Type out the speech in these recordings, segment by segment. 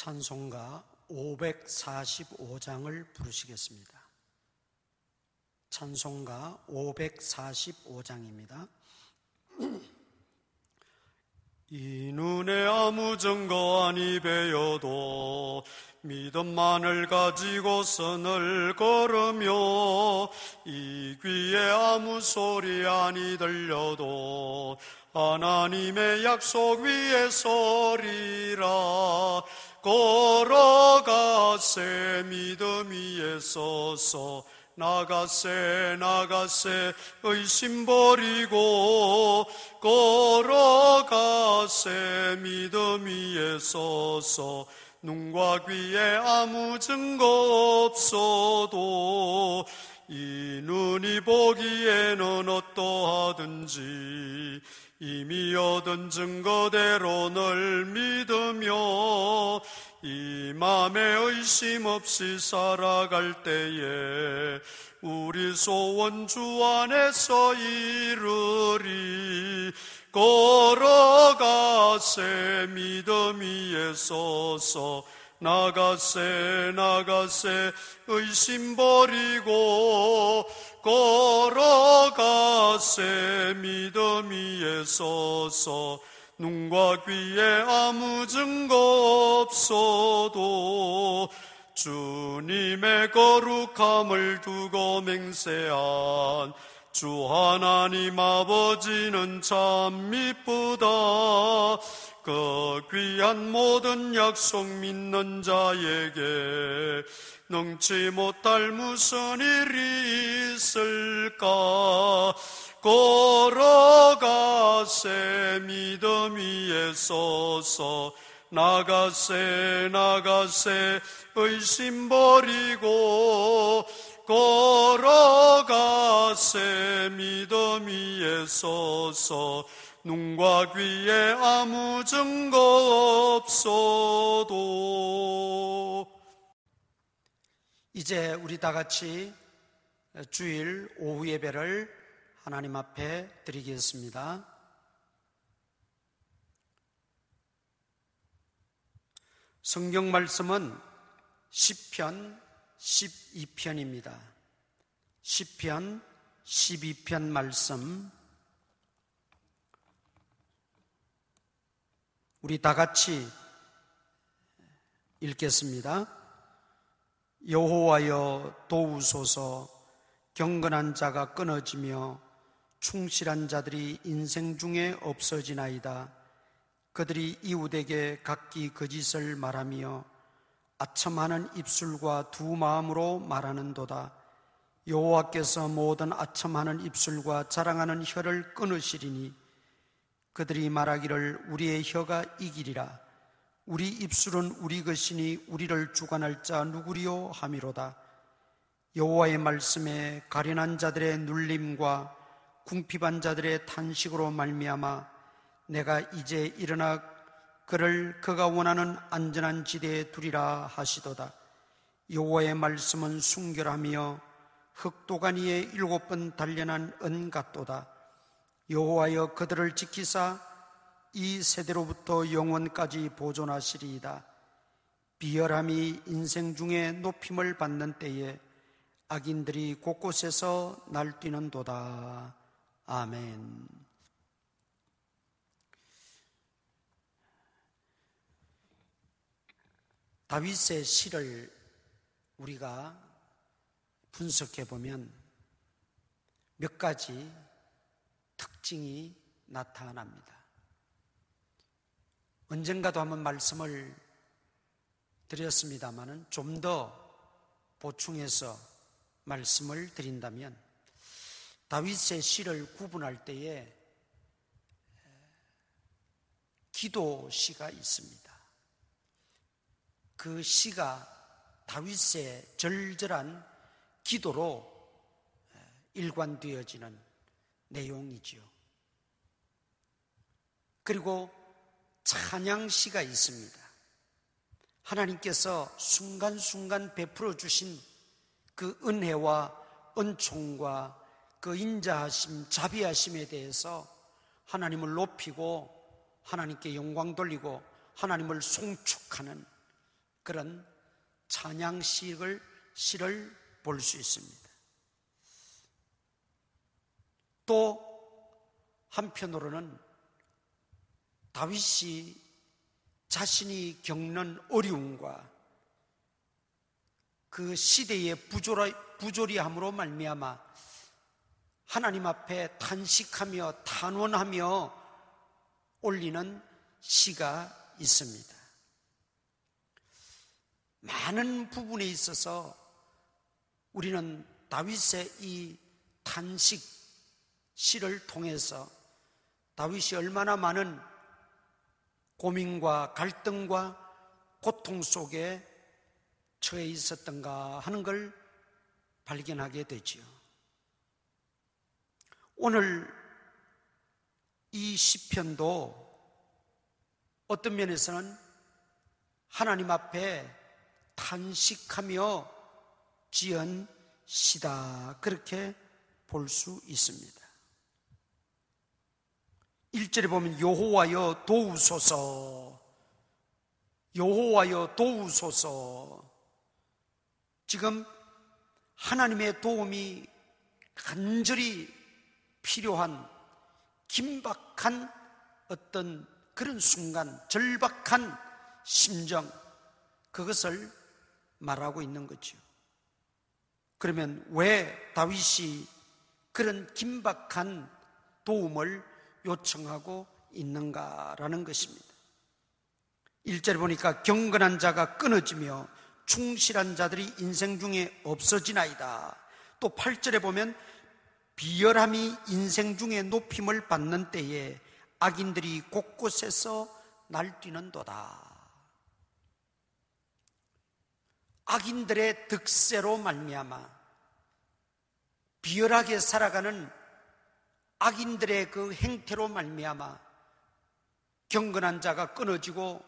찬송가 545장을 부르시겠습니다. 찬송가 545장입니다. 이 눈에 아무 증거 아니 배여도 믿음만을 가지고 선을 걸으며 이 귀에 아무 소리 아니 들려도 하나님의 약속 위에 서리라. 걸어가세 믿음 위에 서서 나가세 의심 버리고 걸어가세 믿음 위에 서서 눈과 귀에 아무 증거 없어도 이 눈이 보기에는 어떠하든지 이미 얻은 증거대로 늘 믿으며 이 맘에 의심 없이 살아갈 때에 우리 소원 주 안에서 이루리. 걸어가세 믿음 위에 서서 나가세 의심 버리고 걸어가세 믿음 위에 서서 눈과 귀에 아무 증거 없어도 주님의 거룩함을 두고 맹세한 주 하나님 아버지는 참 미쁘다. 그 귀한 모든 약속 믿는 자에게 능치 못할 무슨 일이 있을까. 걸어가세 믿음 위에 서서 나가세 의심 버리고 걸어가세 믿음 위에 서서 눈과 귀에 아무 증거 없어도. 이제 우리 다 같이 주일 오후 예배를 하나님 앞에 드리겠습니다. 성경 말씀은 시편 12편입니다. 시편 12편 말씀 우리 다 같이 읽겠습니다. 여호와여 도우소서. 경건한 자가 끊어지며 충실한 자들이 인생 중에 없어지나이다. 그들이 이웃에게 각기 거짓을 말하며 아첨하는 입술과 두 마음으로 말하는도다. 여호와께서 모든 아첨하는 입술과 자랑하는 혀를 끊으시리니 그들이 말하기를 우리의 혀가 이기리라. 우리 입술은 우리 것이니 우리를 주관할 자 누구리요 하미로다. 여호와의 말씀에 가련한 자들의 눌림과 궁핍한 자들의 탄식으로 말미암아 내가 이제 일어나 그를 그가 원하는 안전한 지대에 두리라 하시도다. 여호와의 말씀은 순결하며 흑도가니에 7번 단련한 은 같도다. 여호와여 그들을 지키사 이 세대로부터 영원까지 보존하시리이다. 비열함이 인생 중에 높임을 받는 때에 악인들이 곳곳에서 날뛰는도다. 아멘. 다윗의 시를 우리가 분석해 보면 몇 가지 특징이 나타납니다. 언젠가도 한번 말씀을 드렸습니다마는 좀 더 보충해서 말씀을 드린다면 다윗의 시를 구분할 때에 기도시가 있습니다. 그 시가 다윗의 절절한 기도로 일관되어지는 내용이지요. 그리고 찬양시가 있습니다. 하나님께서 순간순간 베풀어 주신 그 은혜와 은총과 그 인자하심, 자비하심에 대해서 하나님을 높이고 하나님께 영광 돌리고 하나님을 송축하는 그런 찬양시를 볼 수 있습니다. 또 한편으로는 다윗이 자신이 겪는 어려움과 그 시대의 부조리함으로 말미암아 하나님 앞에 탄식하며 탄원하며 올리는 시가 있습니다. 많은 부분에 있어서 우리는 다윗의 이 탄식 시를 통해서 다윗이 얼마나 많은 고민과 갈등과 고통 속에 처해 있었던가 하는 걸 발견하게 되지요. 오늘 이 시편도 어떤 면에서는 하나님 앞에 탄식하며 지은 시다, 그렇게 볼 수 있습니다. 1절에 보면 여호와여 도우소서, 여호와여 도우소서. 지금 하나님의 도움이 간절히 필요한 긴박한 어떤 그런 순간, 절박한 심정, 그것을 말하고 있는 거죠. 그러면 왜 다윗이 그런 긴박한 도움을 요청하고 있는가라는 것입니다. 1절에 보니까 경건한 자가 끊어지며 충실한 자들이 인생 중에 없어지나이다. 또 8절에 보면 비열함이 인생 중에 높임을 받는 때에 악인들이 곳곳에서 날뛰는도다. 악인들의 득세로 말미암아 비열하게 살아가는 악인들의 그 행태로 말미암아 경건한 자가 끊어지고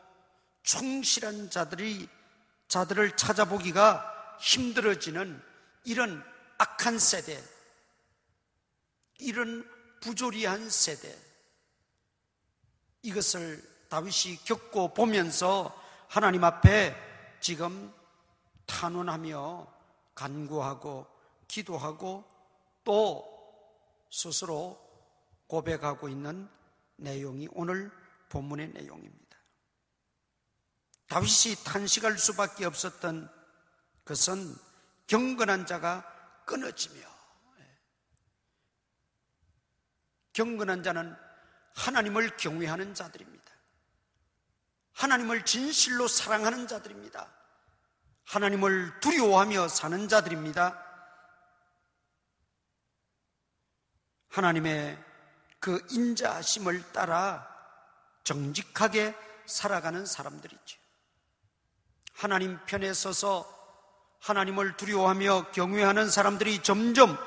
충실한 자들을 찾아보기가 힘들어지는 이런 악한 세대, 이런 부조리한 세대, 이것을 다윗이 겪고 보면서 하나님 앞에 지금 탄원하며 간구하고 기도하고 또 스스로 고백하고 있는 내용이 오늘 본문의 내용입니다. 다윗이 탄식할 수밖에 없었던 것은 경건한 자가 끊어지며, 경건한 자는 하나님을 경외하는 자들입니다. 하나님을 진실로 사랑하는 자들입니다. 하나님을 두려워하며 사는 자들입니다. 하나님의 그 인자하심을 따라 정직하게 살아가는 사람들이죠. 하나님 편에 서서 하나님을 두려워하며 경외하는 사람들이 점점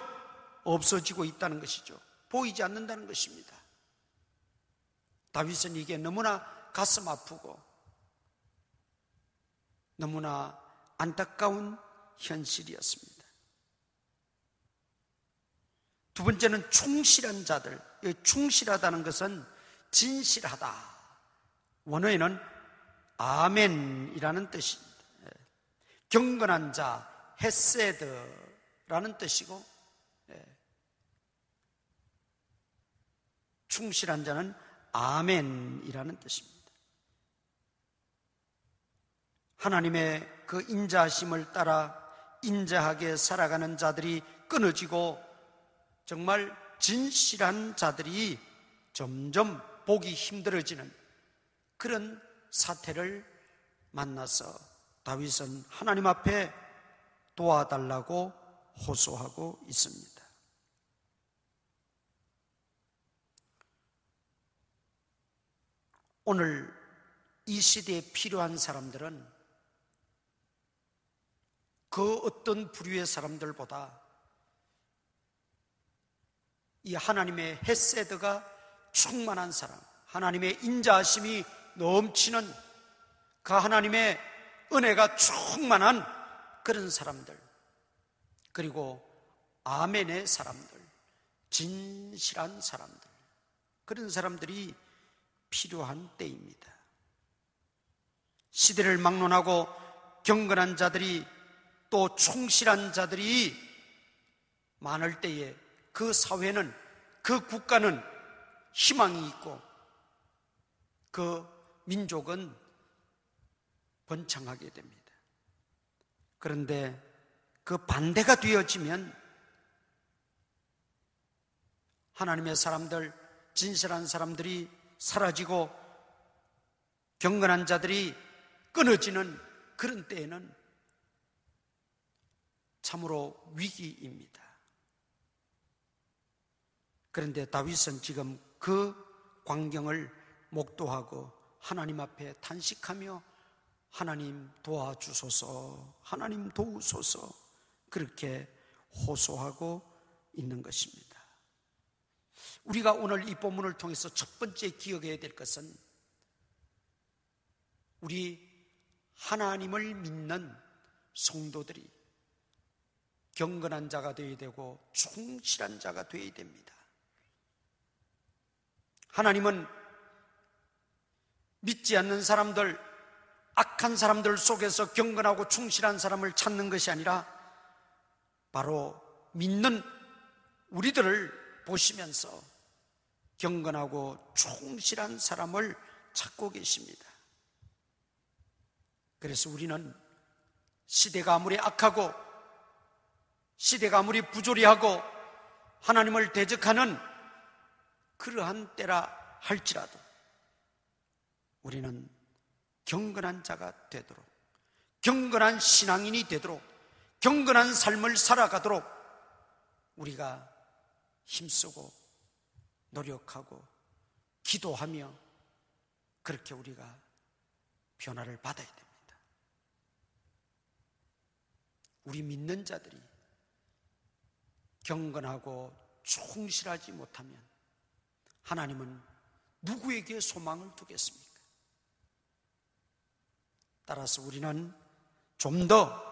없어지고 있다는 것이죠. 보이지 않는다는 것입니다. 다윗은 이게 너무나 가슴 아프고 너무나 안타까운 현실이었습니다. 두 번째는 충실한 자들. 충실하다는 것은 진실하다. 원어에는 아멘이라는 뜻입니다. 경건한 자, 헤세드라는 뜻이고, 충실한 자는 아멘이라는 뜻입니다. 하나님의 그 인자하심을 따라 인자하게 살아가는 자들이 끊어지고 정말 진실한 자들이 점점 보기 힘들어지는 그런 사태를 만나서 다윗은 하나님 앞에 도와달라고 호소하고 있습니다. 오늘 이 시대에 필요한 사람들은 그 어떤 부류의 사람들보다 이 하나님의 헤세드가 충만한 사람, 하나님의 인자하심이 넘치는 그 하나님의 은혜가 충만한 그런 사람들, 그리고 아멘의 사람들, 진실한 사람들, 그런 사람들이 필요한 때입니다. 시대를 막론하고 경건한 자들이 또 충실한 자들이 많을 때에 그 사회는, 그 국가는 희망이 있고 그 민족은 번창하게 됩니다. 그런데 그 반대가 되어지면 하나님의 사람들, 진실한 사람들이 사라지고 경건한 자들이 끊어지는 그런 때에는 참으로 위기입니다. 그런데 다윗은 지금 그 광경을 목도하고 하나님 앞에 탄식하며 하나님 도와주소서, 하나님 도우소서, 그렇게 호소하고 있는 것입니다. 우리가 오늘 이 본문을 통해서 첫 번째 기억해야 될 것은 우리 하나님을 믿는 성도들이 경건한 자가 되어야 되고 충실한 자가 되어야 됩니다. 하나님은 믿지 않는 사람들, 악한 사람들 속에서 경건하고 충실한 사람을 찾는 것이 아니라 바로 믿는 우리들을 보시면서 경건하고 충실한 사람을 찾고 계십니다. 그래서 우리는 시대가 아무리 악하고 시대가 아무리 부조리하고 하나님을 대적하는 그러한 때라 할지라도 우리는 경건한 자가 되도록, 경건한 신앙인이 되도록, 경건한 삶을 살아가도록 우리가 힘쓰고 노력하고 기도하며 그렇게 우리가 변화를 받아야 됩니다. 우리 믿는 자들이 경건하고 충실하지 못하면 하나님은 누구에게 소망을 두겠습니까? 따라서 우리는 좀 더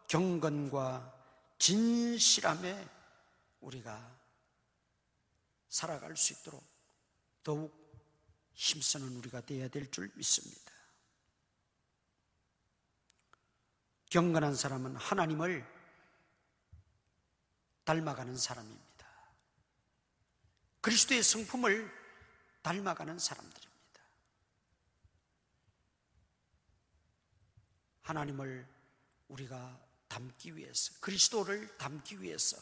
경건과 진실함에 우리가 살아갈 수 있도록 더욱 힘쓰는 우리가 되어야 될 줄 믿습니다. 경건한 사람은 하나님을 닮아가는 사람입니다. 그리스도의 성품을 닮아가는 사람들입니다. 하나님을 우리가 닮기 위해서, 그리스도를 닮기 위해서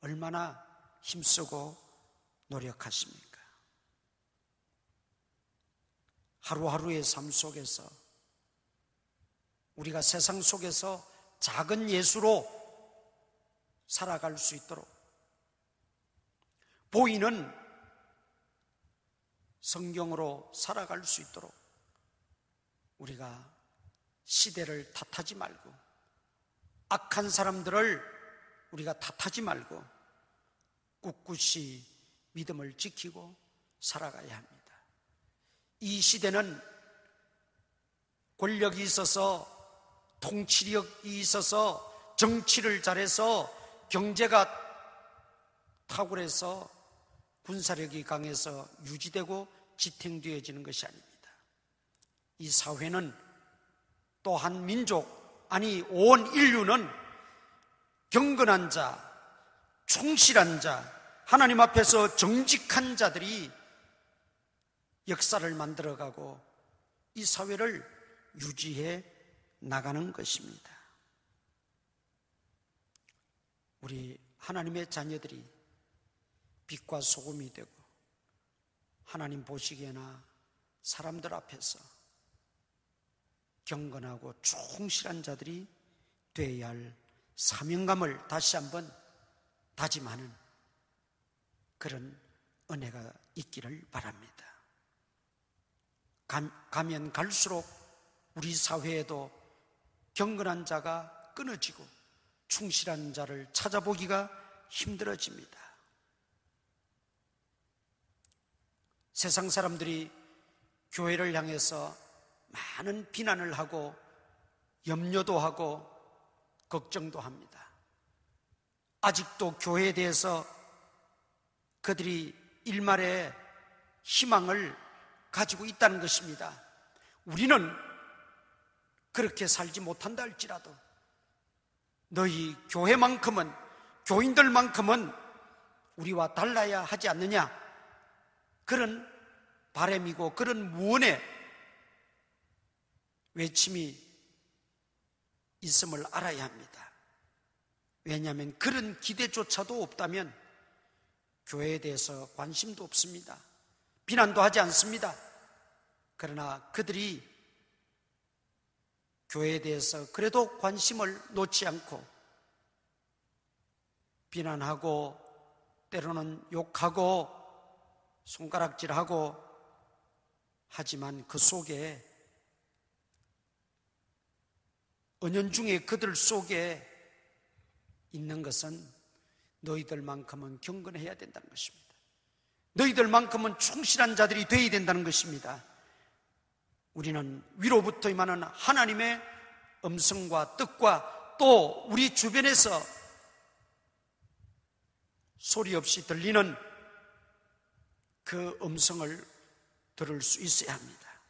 얼마나 힘쓰고 노력하십니까? 하루하루의 삶 속에서 우리가 세상 속에서 작은 예수로 살아갈 수 있도록 보이는 성경으로 살아갈 수 있도록 우리가 시대를 탓하지 말고 악한 사람들을 우리가 탓하지 말고 꿋꿋이 믿음을 지키고 살아가야 합니다. 이 시대는 권력이 있어서, 통치력이 있어서, 정치를 잘해서, 경제가 탁월해서, 군사력이 강해서 유지되고 지탱되어지는 것이 아닙니다. 이 사회는 또 한 민족, 아니 온 인류는 경건한 자, 충실한 자, 하나님 앞에서 정직한 자들이 역사를 만들어가고 이 사회를 유지해 나가는 것입니다. 우리 하나님의 자녀들이 빛과 소금이 되고 하나님 보시기에나 사람들 앞에서 경건하고 충실한 자들이 되어야 할 사명감을 다시 한번 다짐하는 그런 은혜가 있기를 바랍니다. 가면 갈수록 우리 사회에도 경건한 자가 끊어지고 충실한 자를 찾아보기가 힘들어집니다. 세상 사람들이 교회를 향해서 많은 비난을 하고 염려도 하고 걱정도 합니다. 아직도 교회에 대해서 그들이 일말의 희망을 가지고 있다는 것입니다. 우리는 그렇게 살지 못한다 할지라도 너희 교회만큼은, 교인들만큼은 우리와 달라야 하지 않느냐, 그런 바람이고 그런 무언의 외침이 있음을 알아야 합니다. 왜냐하면 그런 기대조차도 없다면 교회에 대해서 관심도 없습니다. 비난도 하지 않습니다. 그러나 그들이 교회에 대해서 그래도 관심을 놓지 않고 비난하고 때로는 욕하고 손가락질하고 하지만 그 속에, 은연중에 그들 속에 있는 것은 너희들만큼은 경건해야 된다는 것입니다. 너희들만큼은 충실한 자들이 되어야 된다는 것입니다. 우리는 위로부터 임하는 하나님의 음성과 뜻과 또 우리 주변에서 소리 없이 들리는 그 음성을 들을 수 있어야 합니다.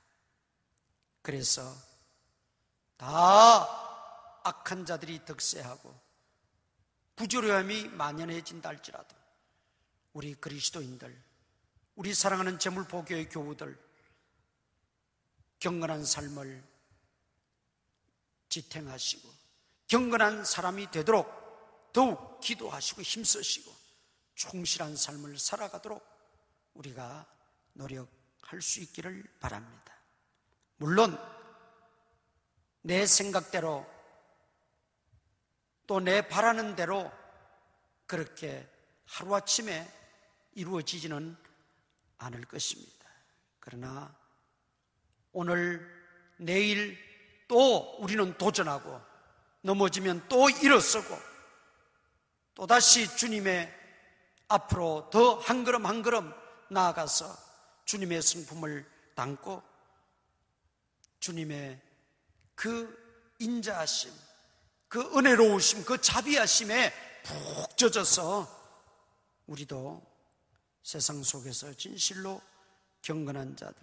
그래서 다 악한 자들이 득세하고 부조리함이 만연해진다 할지라도 우리 그리스도인들, 우리 사랑하는 제물포교회 교우들 경건한 삶을 지탱하시고 경건한 사람이 되도록 더욱 기도하시고 힘쓰시고 충실한 삶을 살아가도록 우리가 노력할 수 있기를 바랍니다. 물론 내 생각대로 또 내 바라는 대로 그렇게 하루아침에 이루어지지는 않을 것입니다. 그러나 오늘 내일 또 우리는 도전하고 넘어지면 또 일어서고 또다시 주님의 앞으로 더 한 걸음 한 걸음 나아가서 주님의 성품을 담고 주님의 그 인자하심, 그 은혜로우심, 그 자비하심에 푹 젖어서 우리도 세상 속에서 진실로 경건한 자들,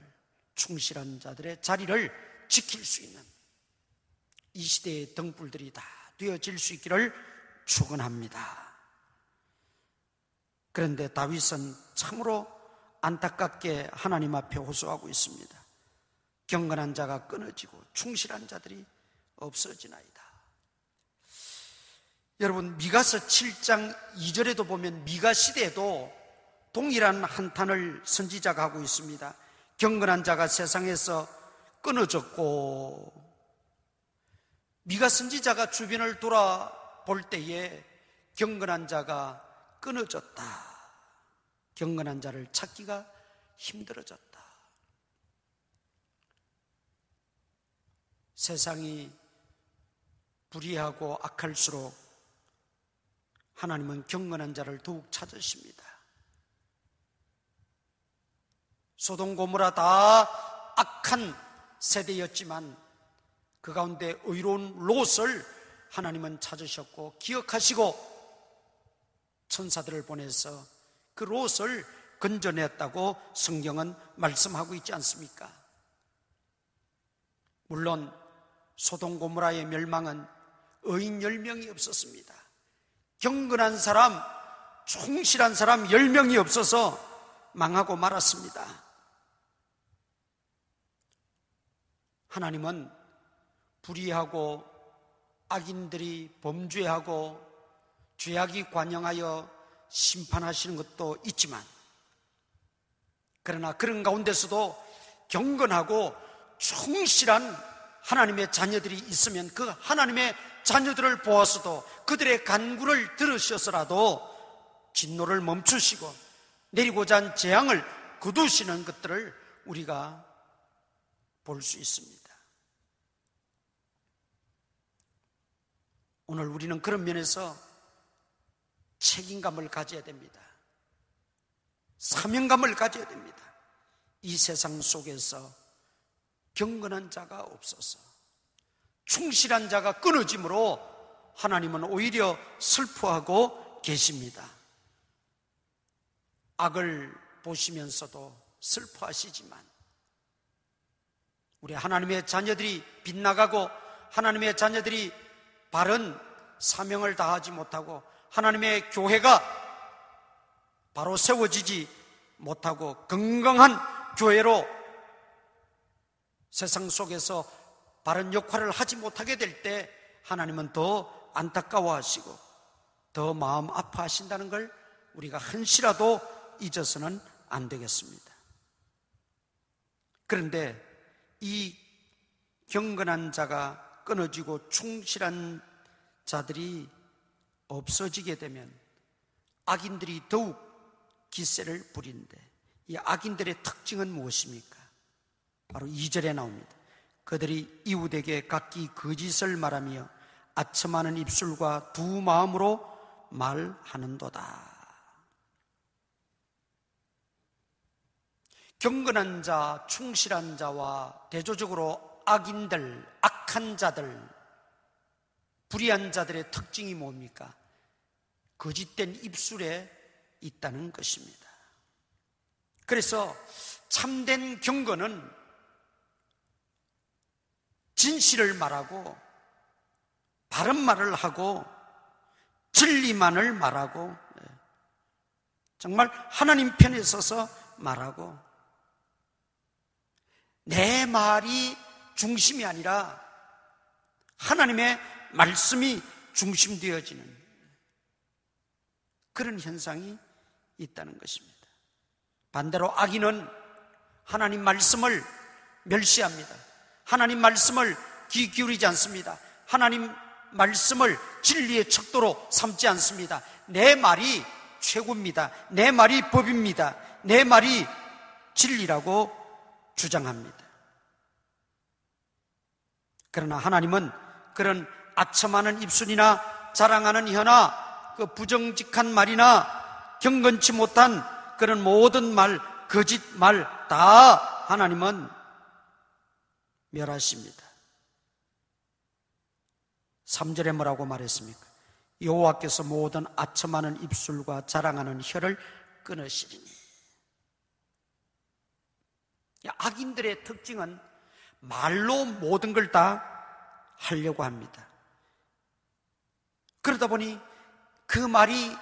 충실한 자들의 자리를 지킬 수 있는 이 시대의 등불들이 다 되어질 수 있기를 축원합니다. 그런데 다윗은 참으로 안타깝게 하나님 앞에 호소하고 있습니다. 경건한 자가 끊어지고 충실한 자들이 없어지나이다. 여러분, 미가서 7장 2절에도 보면 미가 시대에도 동일한 한탄을 선지자가 하고 있습니다. 경건한 자가 세상에서 끊어졌고, 미가 선지자가 주변을 돌아볼 때에 경건한 자가 끊어졌다, 경건한 자를 찾기가 힘들어졌다, 세상이 불의하고 악할수록 하나님은 경건한 자를 더욱 찾으십니다. 소돔 고모라 다 악한 세대였지만 그 가운데 의로운 롯을 하나님은 찾으셨고 기억하시고 천사들을 보내서 그 롯을 건져냈다고 성경은 말씀하고 있지 않습니까? 물론 소돔 고모라의 멸망은 의인 10명이 없었습니다. 경건한 사람, 충실한 사람 10명이 없어서 망하고 말았습니다. 하나님은 불의하고 악인들이 범죄하고 죄악이 관영하여 심판하시는 것도 있지만, 그러나 그런 가운데서도 경건하고 충실한 하나님의 자녀들이 있으면 그 하나님의 자녀들을 보아서도 그들의 간구를 들으셔서라도 진노를 멈추시고 내리고자 한 재앙을 거두시는 것들을 우리가 볼 수 있습니다. 오늘 우리는 그런 면에서 책임감을 가져야 됩니다. 사명감을 가져야 됩니다. 이 세상 속에서 경건한 자가 없어서 충실한 자가 끊어짐으로 하나님은 오히려 슬퍼하고 계십니다. 악을 보시면서도 슬퍼하시지만 우리 하나님의 자녀들이 빗나가고 하나님의 자녀들이 바른 사명을 다하지 못하고 하나님의 교회가 바로 세워지지 못하고 건강한 교회로 세상 속에서 바른 역할을 하지 못하게 될 때 하나님은 더 안타까워하시고 더 마음 아파하신다는 걸 우리가 한시라도 잊어서는 안 되겠습니다. 그런데 이 경건한 자가 끊어지고 충실한 자들이 없어지게 되면 악인들이 더욱 기세를 부리는데 이 악인들의 특징은 무엇입니까? 바로 2절에 나옵니다. 그들이 이웃에게 각기 거짓을 말하며 아첨하는 입술과 두 마음으로 말하는도다. 경건한 자, 충실한 자와 대조적으로 악인들, 악한 자들, 불의한 자들의 특징이 뭡니까? 거짓된 입술에 있다는 것입니다. 그래서 참된 경건은 진실을 말하고 바른 말을 하고 진리만을 말하고 정말 하나님 편에 서서 말하고 내 말이 중심이 아니라 하나님의 말씀이 중심되어지는 그런 현상이 있다는 것입니다. 반대로 악인은 하나님 말씀을 멸시합니다. 하나님 말씀을 귀 기울이지 않습니다. 하나님 말씀을 진리의 척도로 삼지 않습니다. 내 말이 최고입니다. 내 말이 법입니다. 내 말이 진리라고 주장합니다. 그러나 하나님은 그런 아첨하는 입술이나 자랑하는 혀나 그 부정직한 말이나 경건치 못한 그런 모든 말, 거짓 말 다 하나님은 멸하십니다. 3절에 뭐라고 말했습니까? 여호와께서 모든 아첨하는 입술과 자랑하는 혀를 끊으시리니. 악인들의 특징은 말로 모든 걸 다 하려고 합니다. 그러다 보니 그 말이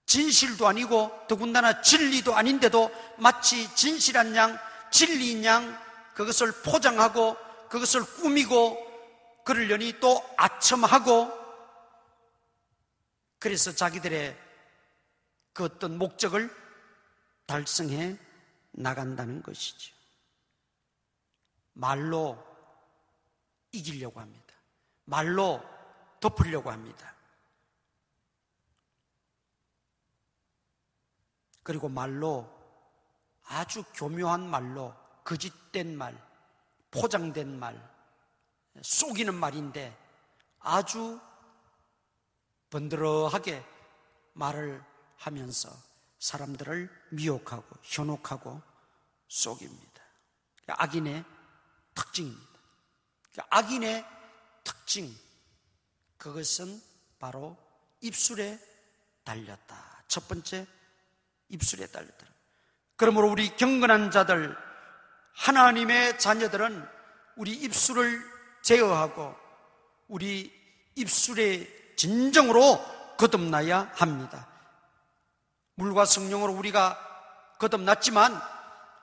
진실도 아니고 더군다나 진리도 아닌데도 마치 진실한 양, 진리인 양 그것을 포장하고 그것을 꾸미고 그러려니 또 아첨하고 그래서 자기들의 그 어떤 목적을 달성해 나간다는 것이죠. 말로 이기려고 합니다. 말로 덮으려고 합니다. 그리고 말로 아주 교묘한 말로 거짓된 말, 포장된 말, 속이는 말인데 아주 번들어하게 말을 하면서 사람들을 미혹하고 현혹하고 속입니다. 악인의 특징입니다. 악인의 특징, 그것은 바로 입술에 달렸다. 첫 번째, 입술에 달렸다. 그러므로 우리 경건한 자들, 하나님의 자녀들은 우리 입술을 제어하고 우리 입술에 진정으로 거듭나야 합니다. 물과 성령으로 우리가 거듭났지만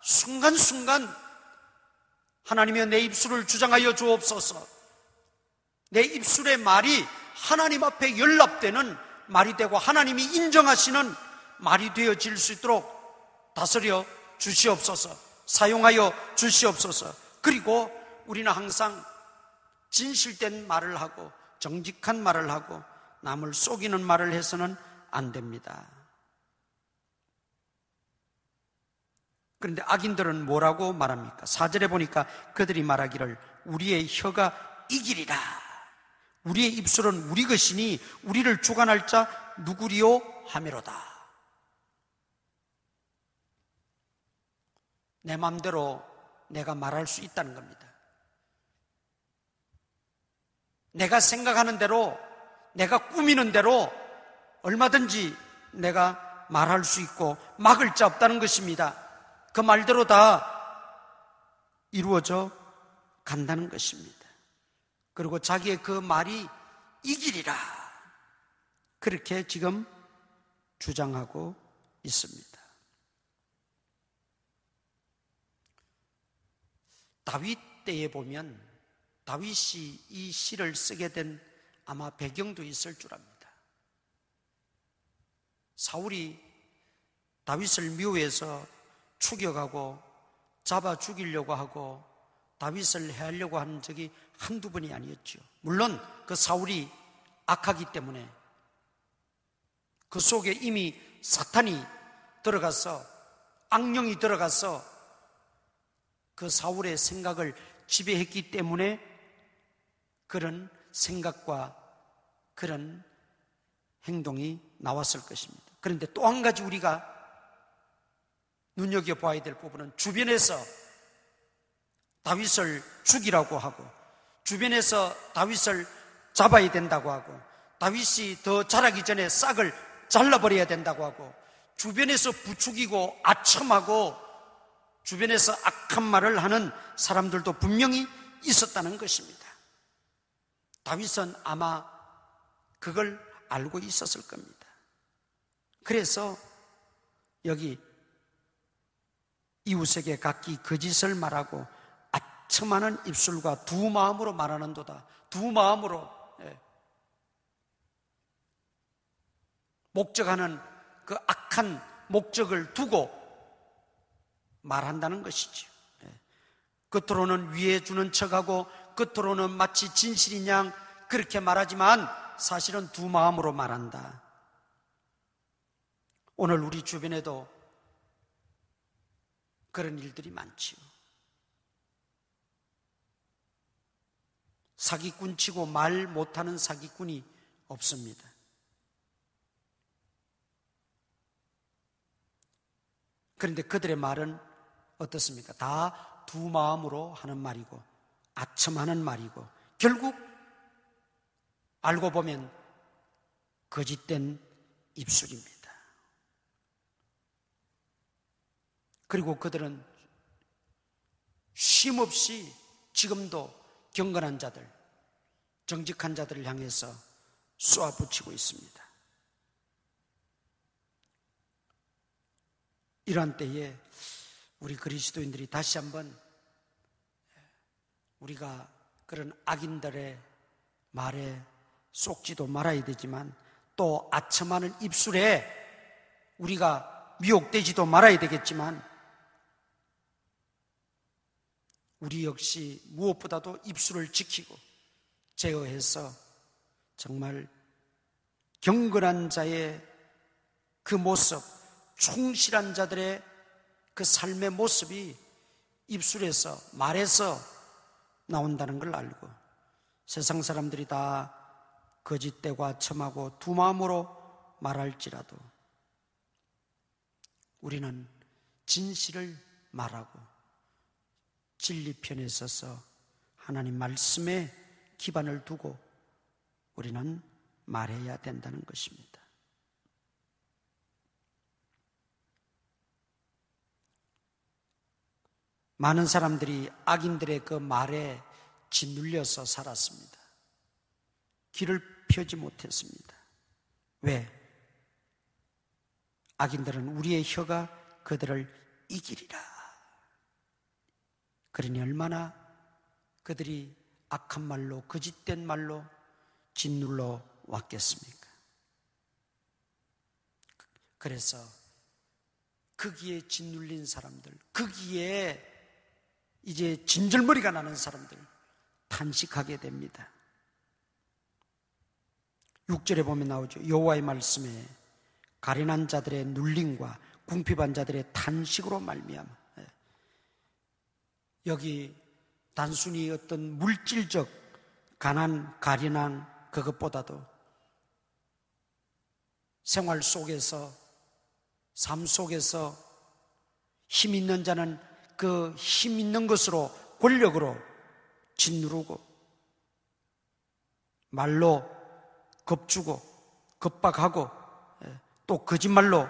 순간순간 하나님이여 내 입술을 주장하여 주옵소서, 내 입술의 말이 하나님 앞에 연락되는 말이 되고 하나님이 인정하시는 말이 되어질 수 있도록 다스려 주시옵소서, 사용하여 주시옵소서. 그리고 우리는 항상 진실된 말을 하고 정직한 말을 하고 남을 속이는 말을 해서는 안 됩니다. 그런데 악인들은 뭐라고 말합니까? 4절에 보니까 그들이 말하기를 우리의 혀가 이기리라. 우리의 입술은 우리 것이니 우리를 주관할 자 누구리요 하미로다. 내 마음대로 내가 말할 수 있다는 겁니다. 내가 생각하는 대로, 내가 꾸미는 대로 얼마든지 내가 말할 수 있고 막을 자 없다는 것입니다. 그 말대로 다 이루어져 간다는 것입니다. 그리고 자기의 그 말이 이기리라. 그렇게 지금 주장하고 있습니다. 다윗 때에 보면 다윗이 이 시를 쓰게 된 아마 배경도 있을 줄 압니다. 사울이 다윗을 미워해서 추격하고 잡아 죽이려고 하고 다윗을 해하려고 하는 적이 한두 번이 아니었죠. 물론 그 사울이 악하기 때문에 그 속에 이미 사탄이 들어가서, 악령이 들어가서 그 사울의 생각을 지배했기 때문에 그런 생각과 그런 행동이 나왔을 것입니다. 그런데 또 한 가지 우리가 눈여겨봐야 될 부분은, 주변에서 다윗을 죽이라고 하고 주변에서 다윗을 잡아야 된다고 하고 다윗이 더 자라기 전에 싹을 잘라버려야 된다고 하고 주변에서 부추기고 아첨하고 주변에서 악한 말을 하는 사람들도 분명히 있었다는 것입니다. 다윗은 아마 그걸 알고 있었을 겁니다. 그래서 여기 이웃에게 각기 거짓을 말하고 아첨하는 입술과 두 마음으로 말하는도다. 두 마음으로 목적하는 그 악한 목적을 두고 말한다는 것이죠. 겉으로는 위해 주는 척하고 겉으로는 마치 진실인 양 그렇게 말하지만 사실은 두 마음으로 말한다. 오늘 우리 주변에도 그런 일들이 많지요. 사기꾼치고 말 못하는 사기꾼이 없습니다. 그런데 그들의 말은 어떻습니까? 다 두 마음으로 하는 말이고 아첨하는 말이고 결국 알고 보면 거짓된 입술입니다. 그리고 그들은 쉼없이 지금도 경건한 자들, 정직한 자들을 향해서 쏘아붙이고 있습니다. 이러한 때에 우리 그리스도인들이 다시 한번 우리가 그런 악인들의 말에 속지도 말아야 되지만 또 아첨하는 입술에 우리가 미혹되지도 말아야 되겠지만 우리 역시 무엇보다도 입술을 지키고 제어해서 정말 경건한 자의 그 모습, 충실한 자들의 그 삶의 모습이 입술에서, 말에서 나온다는 걸 알고 세상 사람들이 다 거짓되고 아첨하고 두 마음으로 말할지라도 우리는 진실을 말하고 진리 편에 서서 하나님 말씀에 기반을 두고 우리는 말해야 된다는 것입니다. 많은 사람들이 악인들의 그 말에 짓눌려서 살았습니다. 길을 펴지 못했습니다. 왜? 악인들은 우리의 혀가 그들을 이기리라. 그러니 얼마나 그들이 악한 말로, 거짓된 말로 짓눌러 왔겠습니까? 그래서 거기에 짓눌린 사람들, 거기에 이제 진절머리가 나는 사람들 탄식하게 됩니다. 6절에 보면 나오죠. 여호와의 말씀에 가련한 자들의 눌림과 궁핍한 자들의 탄식으로 말미암아. 여기 단순히 어떤 물질적 가난, 가련한 그것보다도 생활 속에서, 삶 속에서 힘 있는 자는 그 힘 있는 것으로, 권력으로 짓누르고 말로 겁주고 겁박하고 또 거짓말로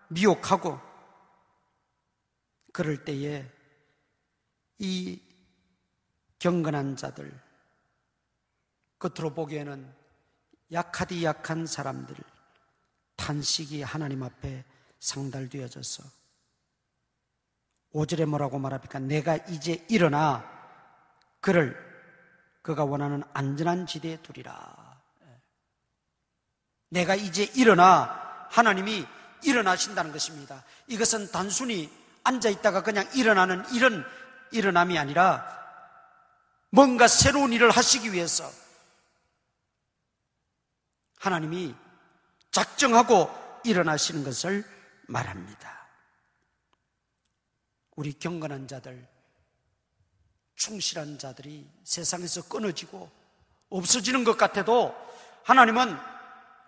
미혹하고 그럴 때에 이 경건한 자들, 겉으로 보기에는 약하디 약한 사람들 탄식이 하나님 앞에 상달되어져서 5절에 뭐라고 말합니까? 내가 이제 일어나 그가 원하는 안전한 지대에 두리라. 내가 이제 일어나, 하나님이 일어나신다는 것입니다. 이것은 단순히 앉아있다가 그냥 일어나는 이런 일어남이 아니라 뭔가 새로운 일을 하시기 위해서 하나님이 작정하고 일어나시는 것을 말합니다. 우리 경건한 자들, 충실한 자들이 세상에서 끊어지고 없어지는 것 같아도 하나님은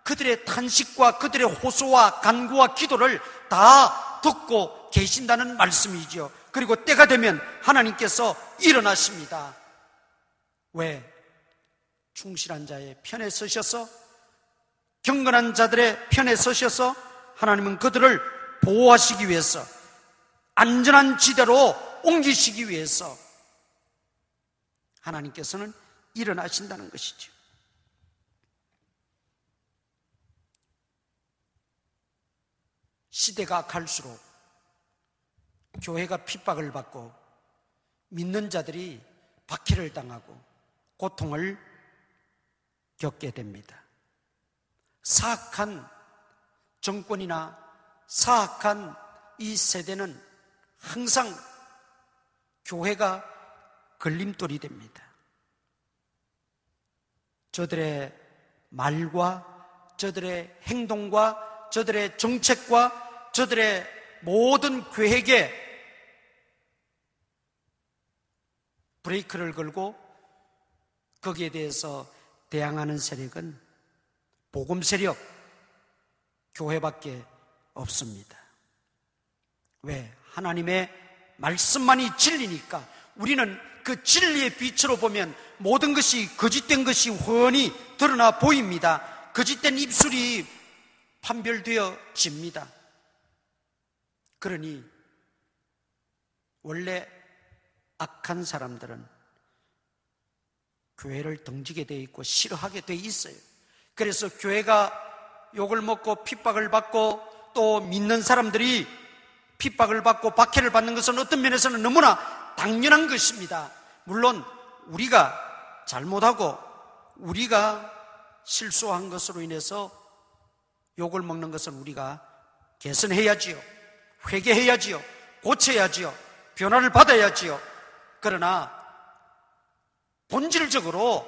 그들의 탄식과 그들의 호소와 간구와 기도를 다 듣고 계신다는 말씀이죠. 그리고 때가 되면 하나님께서 일어나십니다. 왜? 충실한 자의 편에 서셔서, 경건한 자들의 편에 서셔서 하나님은 그들을 보호하시기 위해서, 안전한 지대로 옮기시기 위해서 하나님께서는 일어나신다는 것이죠. 시대가 갈수록 교회가 핍박을 받고 믿는 자들이 박해를 당하고 고통을 겪게 됩니다. 사악한 정권이나 사악한 이 세대는 항상 교회가 걸림돌이 됩니다. 저들의 말과 저들의 행동과 저들의 정책과 저들의 모든 계획에 브레이크를 걸고 거기에 대해서 대항하는 세력은 복음 세력, 교회밖에 없습니다. 왜? 하나님의 말씀만이 진리니까. 우리는 그 진리의 빛으로 보면 모든 것이 거짓된 것이 훤히 드러나 보입니다. 거짓된 입술이 판별되어집니다. 그러니 원래 악한 사람들은 교회를 등지게 되어 있고 싫어하게 되어 있어요. 그래서 교회가 욕을 먹고 핍박을 받고 또 믿는 사람들이 핍박을 받고 박해를 받는 것은 어떤 면에서는 너무나 당연한 것입니다. 물론 우리가 잘못하고 우리가 실수한 것으로 인해서 욕을 먹는 것은 우리가 개선해야지요, 회개해야지요, 고쳐야지요, 변화를 받아야지요. 그러나 본질적으로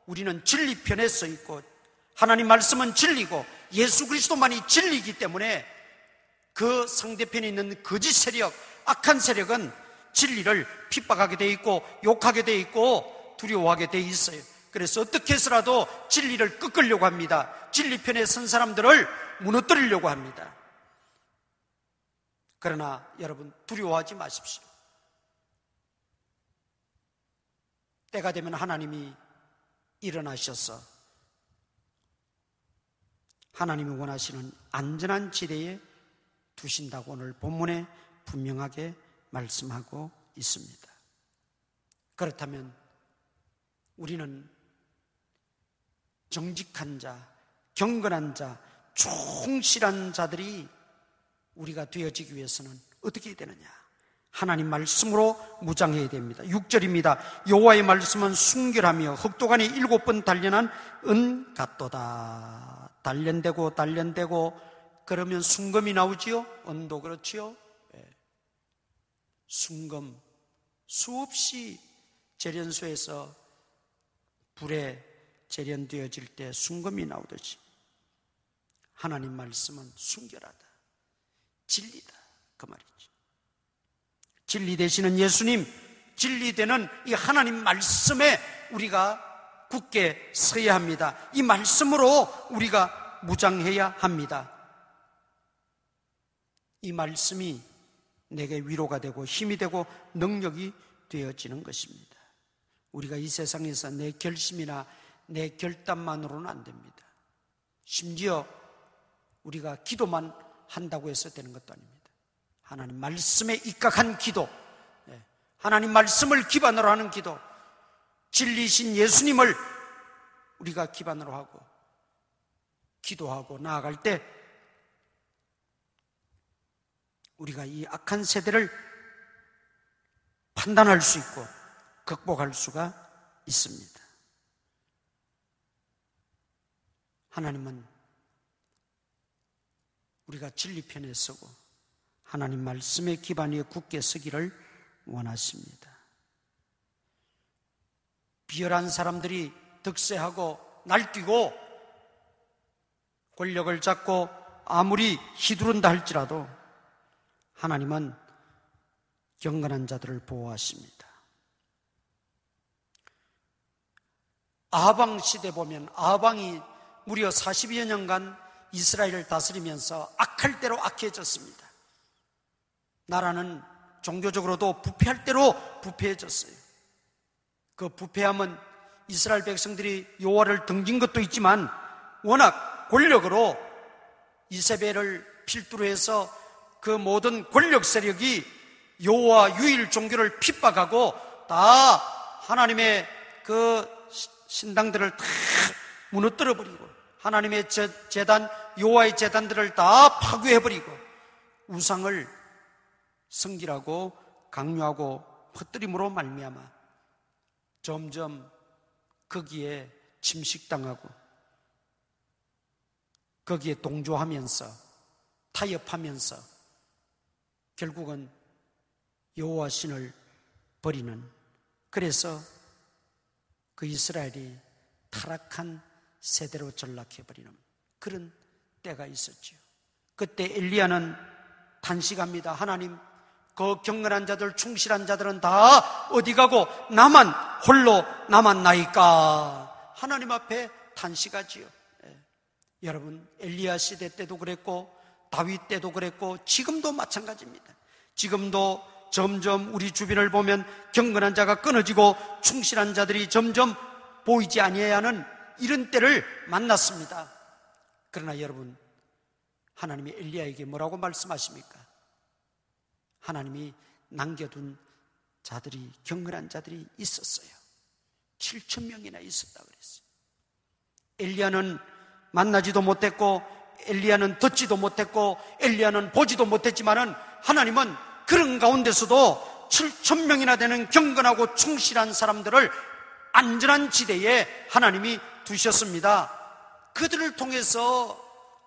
우리는 진리 편에 서 있고 하나님 말씀은 진리고 예수 그리스도만이 진리이기 때문에 그 상대편에 있는 거짓 세력, 악한 세력은 진리를 핍박하게 돼 있고 욕하게 돼 있고 두려워하게 돼 있어요. 그래서 어떻게 해서라도 진리를 꺾으려고 합니다. 진리 편에 선 사람들을 무너뜨리려고 합니다. 그러나 여러분 두려워하지 마십시오. 때가 되면 하나님이 일어나셔서 하나님이 원하시는 안전한 지대에 두신다고 오늘 본문에 분명하게 말씀하고 있습니다. 그렇다면 우리는 정직한 자, 경건한 자, 충실한 자들이 우리가 되어지기 위해서는 어떻게 해야 되느냐? 하나님 말씀으로 무장해야 됩니다. 6절입니다. 여호와의 말씀은 순결하며 흑도간이 7번 단련한 은 같도다. 단련되고 그러면 순금이 나오지요? 은도 그렇지요? 네. 순금, 수없이 재련소에서 불에 재련되어질 때 순금이 나오듯이 하나님 말씀은 순결하다, 진리다, 그 말이죠. 진리 되시는 예수님, 진리 되는 이 하나님 말씀에 우리가 굳게 서야 합니다. 이 말씀으로 우리가 무장해야 합니다. 이 말씀이 내게 위로가 되고 힘이 되고 능력이 되어지는 것입니다. 우리가 이 세상에서 내 결심이나 내 결단만으로는 안 됩니다. 심지어 우리가 기도만 한다고 해서 되는 것도 아닙니다. 하나님 말씀에 입각한 기도, 하나님 말씀을 기반으로 하는 기도, 진리신 예수님을 우리가 기반으로 하고 기도하고 나아갈 때 우리가 이 악한 세대를 판단할 수 있고 극복할 수가 있습니다. 하나님은 우리가 진리편에 서고 하나님 말씀의 기반 위에 굳게 서기를 원하십니다. 비열한 사람들이 득세하고 날뛰고 권력을 잡고 아무리 휘두른다 할지라도 하나님은 경건한 자들을 보호하십니다. 아하방 시대 보면 아하방이 무려 40여 년간 이스라엘을 다스리면서 악할 대로 악해졌습니다. 나라는 종교적으로도 부패할 대로 부패해졌어요. 그 부패함은 이스라엘 백성들이 여호와를 등진 것도 있지만 워낙 권력으로 이세벨을 필두로 해서 그 모든 권력 세력이 여호와 유일 종교를 핍박하고 다 하나님의 그 신당들을 다 무너뜨려 버리고 하나님의 제단, 여호와의 제단들을 다 파괴해버리고 우상을 성기라고 강요하고 퍼뜨림으로 말미암아 점점 거기에 침식당하고 거기에 동조하면서 타협하면서 결국은 여호와 신을 버리는, 그래서 그 이스라엘이 타락한 세대로 전락해버리는 그런 때가 있었죠. 그때 엘리야는 탄식합니다. 하나님, 그 경건한 자들, 충실한 자들은 다 어디 가고 나만 홀로 남았나이까. 하나님 앞에 탄식하지요. 여러분, 엘리야 시대 때도 그랬고 다윗 때도 그랬고 지금도 마찬가지입니다. 지금도 점점 우리 주변을 보면 경건한 자가 끊어지고 충실한 자들이 점점 보이지 아니해야 하는 이런 때를 만났습니다. 그러나 여러분, 하나님이 엘리야에게 뭐라고 말씀하십니까? 하나님이 남겨둔 자들이, 경건한 자들이 있었어요. 7,000명이나 있었다 그랬어요. 엘리야는 만나지도 못했고 엘리야는 듣지도 못했고 엘리야는 보지도 못했지만은 하나님은 그런 가운데서도 7,000명이나 되는 경건하고 충실한 사람들을 안전한 지대에 하나님이 두셨습니다. 그들을 통해서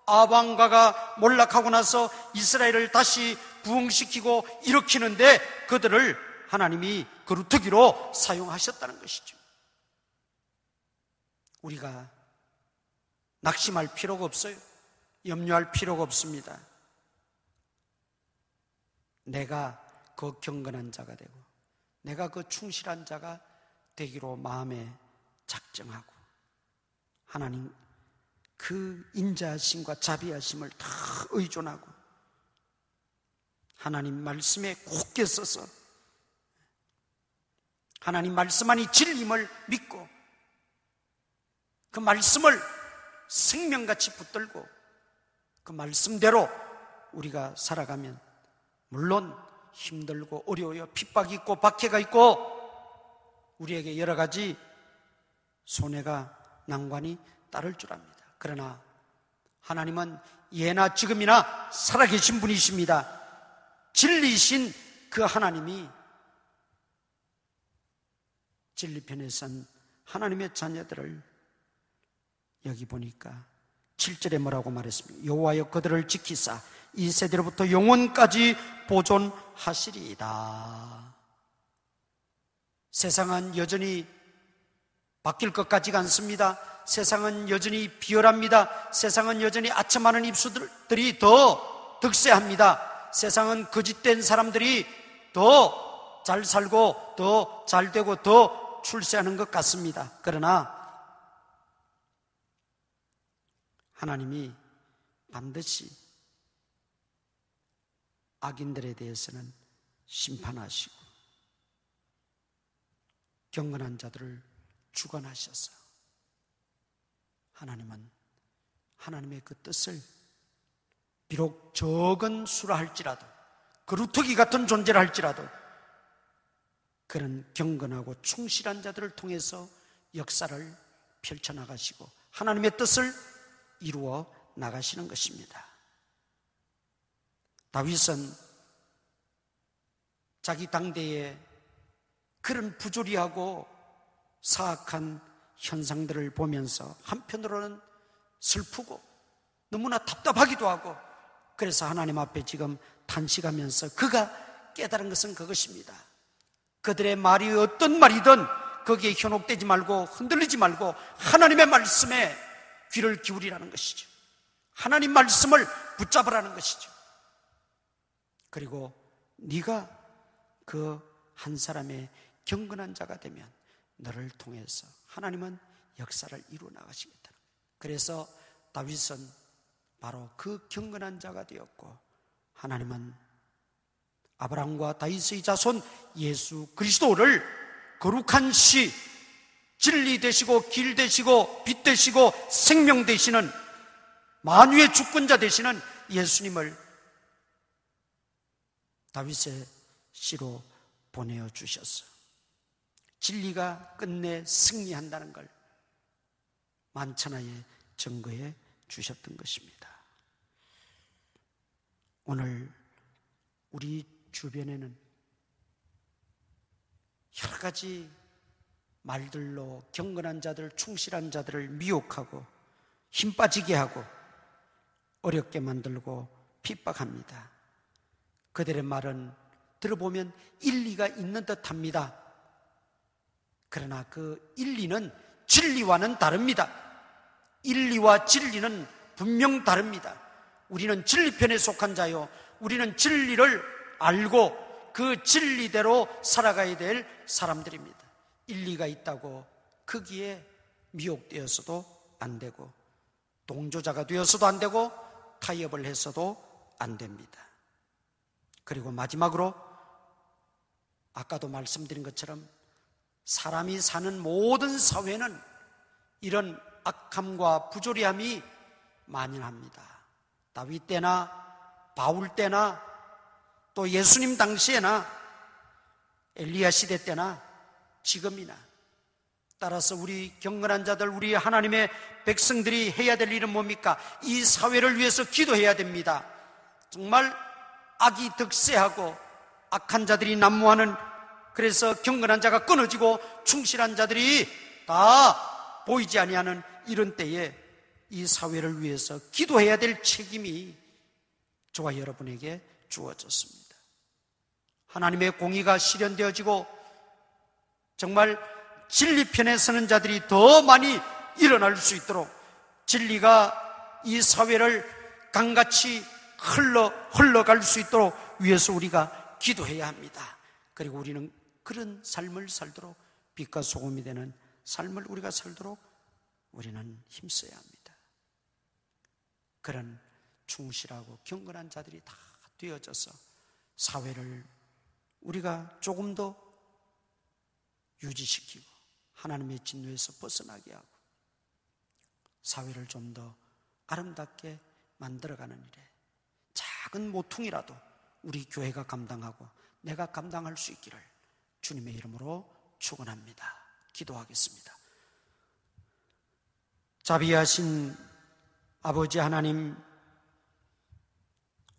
아방가가 몰락하고 나서 이스라엘을 다시 부흥시키고 일으키는데 그들을 하나님이 거루터기로 사용하셨다는 것이죠. 우리가 낙심할 필요가 없어요. 염려할 필요가 없습니다. 내가 그 경건한 자가 되고 내가 그 충실한 자가 되기로 마음에 작정하고 하나님 그 인자하심과 자비하심을 다 의존하고 하나님 말씀에 굳게 서서 하나님 말씀만이 진리임을 믿고 그 말씀을 생명같이 붙들고 그 말씀대로 우리가 살아가면 물론 힘들고 어려워요. 핍박이 있고 박해가 있고 우리에게 여러 가지 손해가 난관이 따를 줄 압니다. 그러나 하나님은 예나 지금이나 살아계신 분이십니다. 진리이신 그 하나님이 진리편에 선 하나님의 자녀들을 여기 보니까 7절에 뭐라고 말했습니까? 여호와여 그들을 지키사 이 세대로부터 영원까지 보존하시리이다. 세상은 여전히 바뀔 것 같지가 않습니다. 세상은 여전히 비열합니다. 세상은 여전히 아첨하는 입술들이 더 득세합니다. 세상은 거짓된 사람들이 더 잘 살고 더 잘 되고 더 출세하는 것 같습니다. 그러나 하나님이 반드시 악인들에 대해서는 심판하시고 경건한 자들을 주관하셔서 하나님은 하나님의 그 뜻을 비록 적은 수라 할지라도 거루터기 같은 존재라 할지라도 그런 경건하고 충실한 자들을 통해서 역사를 펼쳐나가시고 하나님의 뜻을 이루어 나가시는 것입니다. 다윗은 자기 당대에 그런 부조리하고 사악한 현상들을 보면서 한편으로는 슬프고 너무나 답답하기도 하고, 그래서 하나님 앞에 지금 탄식하면서 그가 깨달은 것은 그것입니다. 그들의 말이 어떤 말이든 거기에 현혹되지 말고 흔들리지 말고 하나님의 말씀에 귀를 기울이라는 것이죠. 하나님 말씀을 붙잡으라는 것이죠. 그리고 네가 그 한 사람의 경건한 자가 되면 너를 통해서 하나님은 역사를 이루어 나가시겠다. 그래서 다윗은 바로 그 경건한 자가 되었고, 하나님은 아브라함과 다윗의 자손 예수 그리스도를 거룩한 시, 진리 되시고 길 되시고 빛 되시고 생명 되시는 만유의 주권자 되시는 예수님을 다윗의 시로 보내어 주셨어. 진리가 끝내 승리한다는 걸 만천하에 증거해 주셨던 것입니다. 오늘 우리 주변에는 여러 가지 말들로 경건한 자들, 충실한 자들을 미혹하고 힘 빠지게 하고 어렵게 만들고 핍박합니다. 그들의 말은 들어보면 일리가 있는 듯합니다. 그러나 그 일리는 진리와는 다릅니다. 일리와 진리는 분명 다릅니다. 우리는 진리편에 속한 자요, 우리는 진리를 알고 그 진리대로 살아가야 될 사람들입니다. 일리가 있다고 거기에 미혹되어서도 안 되고, 동조자가 되어서도 안 되고, 타협을 해서도 안 됩니다. 그리고 마지막으로 아까도 말씀드린 것처럼 사람이 사는 모든 사회는 이런 악함과 부조리함이 만연합니다. 다윗 때나 바울 때나 또 예수님 당시에나 엘리야 시대 때나 지금이나, 따라서 우리 경건한 자들, 우리 하나님의 백성들이 해야 될 일은 뭡니까? 이 사회를 위해서 기도해야 됩니다. 정말 악이 득세하고 악한 자들이 난무하는, 그래서 경건한 자가 끊어지고 충실한 자들이 다 보이지 아니하는 이런 때에 이 사회를 위해서 기도해야 될 책임이 저와 여러분에게 주어졌습니다. 하나님의 공의가 실현되어지고 정말 진리편에 서는 자들이 더 많이 일어날 수 있도록, 진리가 이 사회를 강같이 흘러갈 수 있도록 위해서 우리가 기도해야 합니다. 그리고 우리는 그런 삶을 살도록, 빛과 소금이 되는 삶을 우리가 살도록 우리는 힘써야 합니다. 그런 충실하고 경건한 자들이 다 되어져서 사회를 우리가 조금 더 유지시키고 하나님의 진노에서 벗어나게 하고 사회를 좀 더 아름답게 만들어가는 일에 작은 모퉁이라도 우리 교회가 감당하고 내가 감당할 수 있기를 주님의 이름으로 축원합니다. 기도하겠습니다. 자비하신 아버지 하나님,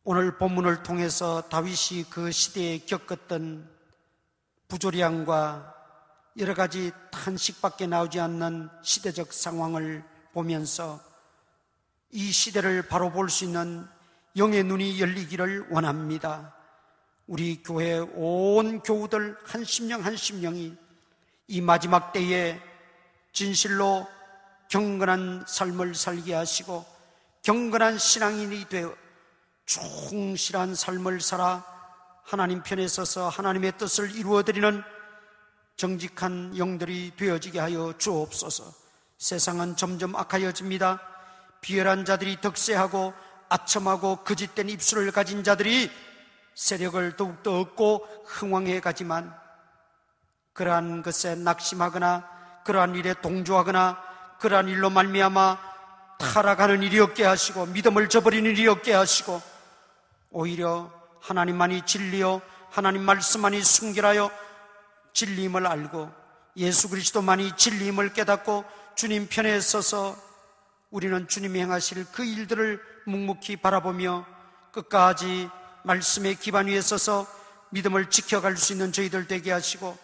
오늘 본문을 통해서 다윗이 그 시대에 겪었던 부조리함과 여러 가지 탄식밖에 나오지 않는 시대적 상황을 보면서 이 시대를 바로 볼 수 있는 영의 눈이 열리기를 원합니다. 우리 교회 온 교우들 한 심령 한 심령이 이 마지막 때에 진실로 경건한 삶을 살게 하시고 경건한 신앙인이 되어 충실한 삶을 살아 하나님 편에 서서 하나님의 뜻을 이루어드리는 정직한 영들이 되어지게 하여 주옵소서. 세상은 점점 악하여집니다. 비열한 자들이 득세하고 아첨하고 거짓된 입술을 가진 자들이 세력을 더욱더 얻고 흥왕해 가지만, 그러한 것에 낙심하거나 그러한 일에 동조하거나 그러한 일로 말미암아 타락하는 일이 없게 하시고 믿음을 저버리는 일이 없게 하시고, 오히려 하나님만이 진리요 하나님 말씀만이 순결하여 진리임을 알고 예수 그리스도만이 진리임을 깨닫고 주님 편에 서서 우리는 주님이 행하실 그 일들을 묵묵히 바라보며 끝까지 말씀의 기반 위에 서서 믿음을 지켜갈 수 있는 저희들 되게 하시고,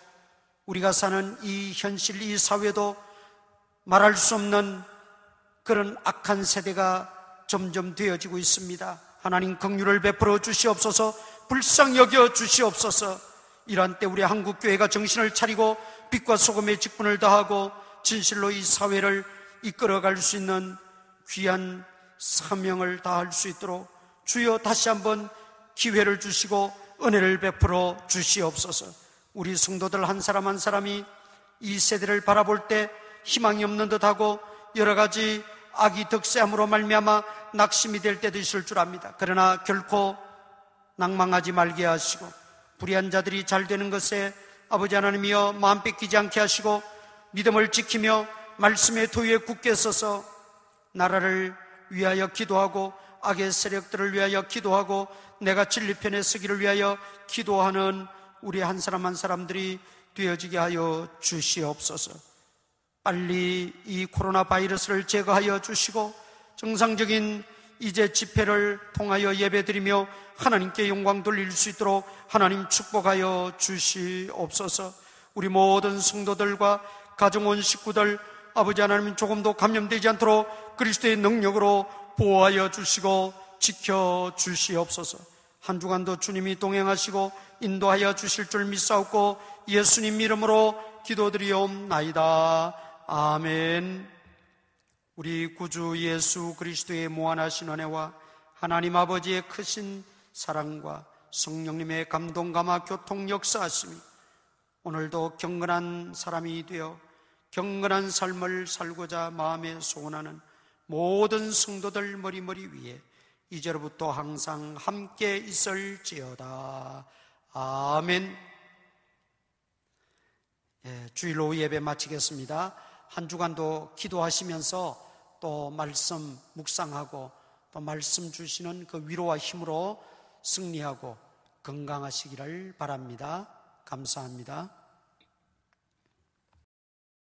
우리가 사는 이 현실, 이 사회도 말할 수 없는 그런 악한 세대가 점점 되어지고 있습니다. 하나님 긍휼을 베풀어 주시옵소서. 불쌍히 여겨 주시옵소서. 이러한 때 우리 한국교회가 정신을 차리고 빛과 소금의 직분을 다하고 진실로 이 사회를 이끌어갈 수 있는 귀한 사명을 다할 수 있도록 주여 다시 한번 기회를 주시고 은혜를 베풀어 주시옵소서. 우리 성도들 한 사람 한 사람이 이 세대를 바라볼 때 희망이 없는 듯하고 여러 가지 악이 득세함으로 말미암아 낙심이 될 때도 있을 줄 압니다. 그러나 결코 낭망하지 말게 하시고 불의한 자들이 잘 되는 것에 아버지 하나님이여 마음 뺏기지 않게 하시고 믿음을 지키며 말씀의 도위에 굳게 서서 나라를 위하여 기도하고 악의 세력들을 위하여 기도하고 내가 진리 편에 서기를 위하여 기도하는 우리 한 사람 한 사람들이 되어지게 하여 주시옵소서. 빨리 이 코로나 바이러스를 제거하여 주시고 정상적인 이제 집회를 통하여 예배드리며 하나님께 영광 돌릴 수 있도록 하나님 축복하여 주시옵소서. 우리 모든 성도들과 가정원 식구들 아버지 하나님 조금도 감염되지 않도록 그리스도의 능력으로 보호하여 주시고 지켜 주시옵소서. 한 주간도 주님이 동행하시고 인도하여 주실 줄 믿사옵고 예수님 이름으로 기도드리옵나이다. 아멘. 우리 구주 예수 그리스도의 무한하신 은혜와 하나님 아버지의 크신 사랑과 성령님의 감동 감화 교통 역사하심이 오늘도 경건한 사람이 되어 경건한 삶을 살고자 마음에 소원하는 모든 성도들 머리머리 위에 이제로부터 항상 함께 있을지어다. 아멘. 주일 오후 예배 마치겠습니다. 한 주간도 기도하시면서 또 말씀 묵상하고 또 말씀 주시는 그 위로와 힘으로 승리하고 건강하시기를 바랍니다. 감사합니다.